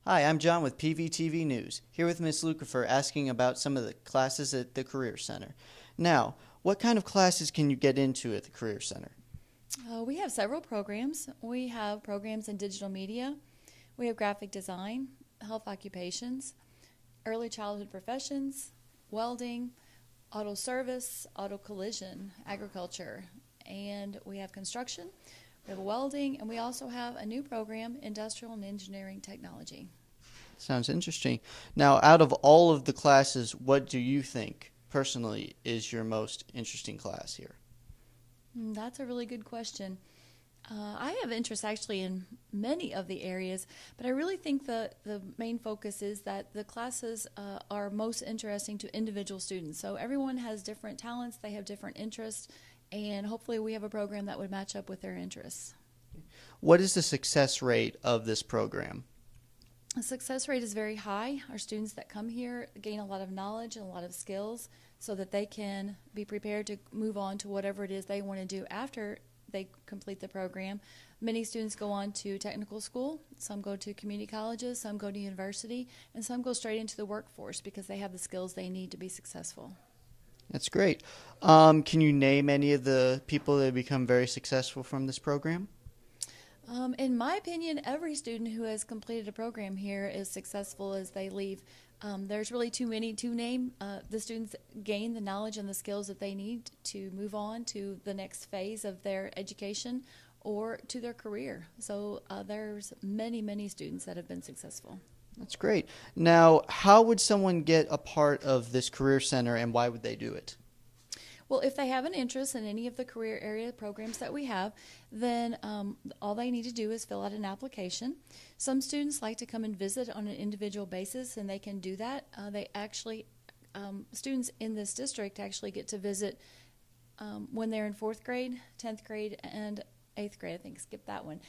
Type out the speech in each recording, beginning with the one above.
Hi, I'm John with PVTV News, here with Ms. Lucifer asking about some of the classes at the Career Center. Now, what kind of classes can you get into at the Career Center? We have several programs. We have programs in digital media. We have graphic design, health occupations, early childhood professions, welding, auto service, auto collision, agriculture, and we have construction. We have welding, and we also have a new program, industrial and engineering technology. Sounds interesting. Now, out of all of the classes, what do you think, personally, is your most interesting class here? That's a really good question. I have interest actually in many of the areas, but I really think the main focus is that the classes are most interesting to individual students. So everyone has different talents, they have different interests, and hopefully we have a program that would match up with their interests. What is the success rate of this program? The success rate is very high. Our students that come here gain a lot of knowledge and a lot of skills so that they can be prepared to move on to whatever it is they want to do after they complete the program. Many students go on to technical school, some go to community colleges, some go to university, and some go straight into the workforce because they have the skills they need to be successful. That's great. Can you name any of the people that have become very successful from this program? In my opinion, every student who has completed a program here is successful as they leave. There's really too many to name. The students gain the knowledge and the skills that they need to move on to the next phase of their education or to their career. So there's many students that have been successful. That's great. Now, how would someone get a part of this Career Center and why would they do it? Well, if they have an interest in any of the career area programs that we have, then all they need to do is fill out an application. Some students like to come and visit on an individual basis, and they can do that. Students in this district actually get to visit when they're in 4th grade, 10th grade, and 8th grade, I think, skip that one.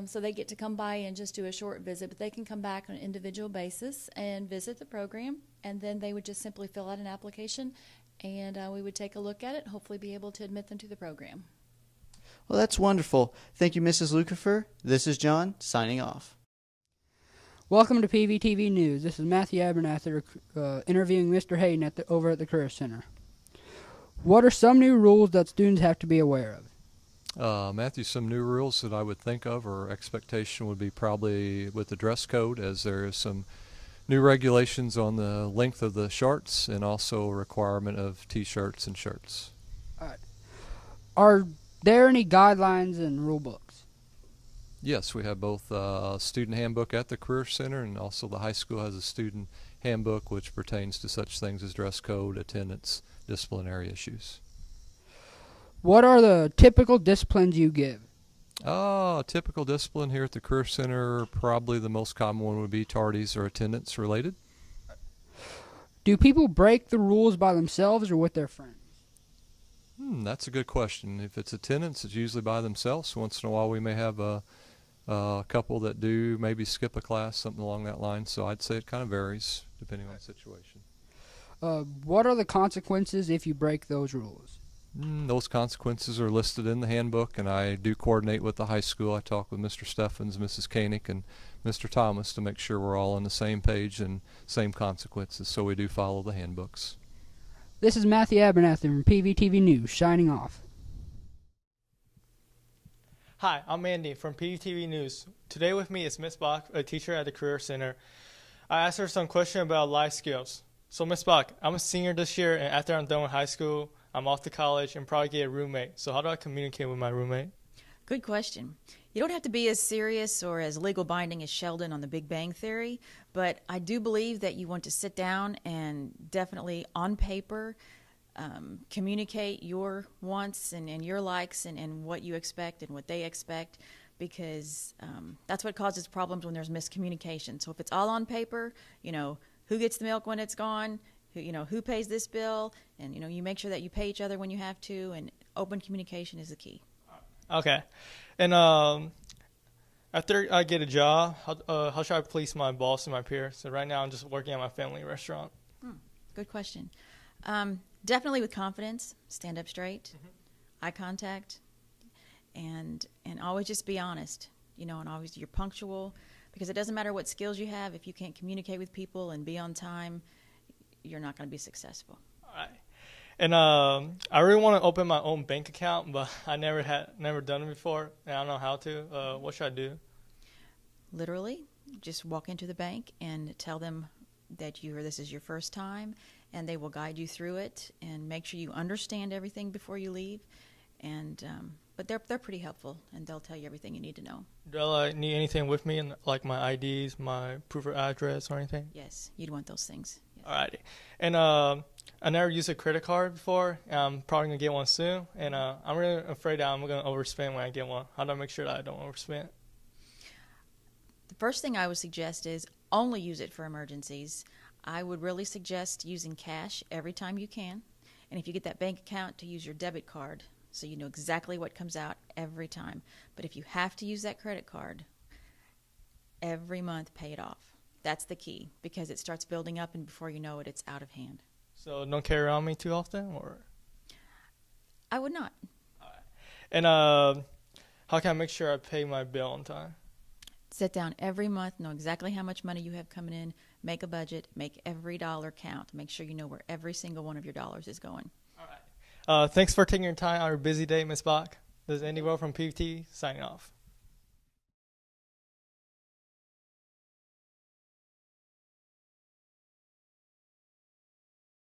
So they get to come by and just do a short visit, but they can come back on an individual basis and visit the program, and then they would just simply fill out an application, and we would take a look at it and hopefully be able to admit them to the program. Well, that's wonderful. Thank you, Mrs. Lucifer. This is John, signing off. Welcome to PVTV News. This is Matthew Abernathy interviewing Mr. Hayden over at the Career Center. What are some new rules that students have to be aware of? Matthew, some new rules that I would think of or expectation would be probably with the dress code, as there is some new regulations on the length of the shorts and also a requirement of t-shirts and shirts. All right. Are there any guidelines and rule books? Yes, we have both a student handbook at the Career Center, and also the high school has a student handbook which pertains to such things as dress code, attendance, disciplinary issues. What are the typical disciplines you give? Typical discipline here at the Career Center, probably the most common one would be tardies or attendance related. Do people break the rules by themselves or with their friends? That's a good question. If it's attendance, it's usually by themselves. Once in a while we may have a couple that do maybe skip a class, something along that line. So I'd say it kind of varies depending on the situation. What are the consequences if you break those rules? Those consequences are listed in the handbook, and I do coordinate with the high school. I talk with Mr. Steffens, Mrs. Koenig, and Mr. Thomas to make sure we're all on the same page and same consequences, so we do follow the handbooks. This is Matthew Abernathy from PVTV News, signing off. Hi, I'm Andy from PVTV News. Today with me is Miss Bach, a teacher at the Career Center. I asked her some questions about life skills. So Miss Bach, I'm a senior this year, and after I'm done with high school, I'm off to college and probably get a roommate. So how do I communicate with my roommate? Good question. You don't have to be as serious or as legal binding as Sheldon on The Big Bang Theory, but I do believe that you want to sit down and definitely on paper communicate your wants and your likes and what you expect and what they expect, because that's what causes problems when there's miscommunication. So if it's all on paper, who gets the milk when it's gone, who pays this bill, and you make sure that you pay each other when you have to, and open communication is the key. Okay. And after I get a job, how should I please my boss and my peers? So right now I'm just working at my family restaurant. Good question. Definitely with confidence, stand up straight, eye contact, and always just be honest. And always you're punctual. because it doesn't matter what skills you have. If you can't communicate with people and be on time, you're not going to be successful. All right. And I really want to open my own bank account, but I never done it before, and I don't know how to. What should I do? Literally, just walk into the bank and tell them that this is your first time, and they will guide you through it and make sure you understand everything before you leave. And but they're pretty helpful, and they'll tell you everything you need to know. Do I need anything with me, like my IDs, my proof of address, or anything? Yes, you'd want those things. Yes. Alrighty. And I never used a credit card before. I'm probably gonna get one soon, and I'm really afraid that I'm gonna overspend when I get one. How do I make sure that I don't overspend? The first thing I would suggest is only use it for emergencies. I would really suggest using cash every time you can, and if you get that bank account, to use your debit card so you know exactly what comes out every time. But if you have to use that credit card, every month pay it off. That's the key, because it starts building up, and before you know it, it's out of hand. So don't carry around me too often, or? I would not. All right. And how can I make sure I pay my bill on time? Sit down every month, know exactly how much money you have coming in, make a budget, make every dollar count, make sure you know where every single one of your dollars is going. All right. Thanks for taking your time on your busy day, Ms. Bach. This is Andy Well from PVT signing off.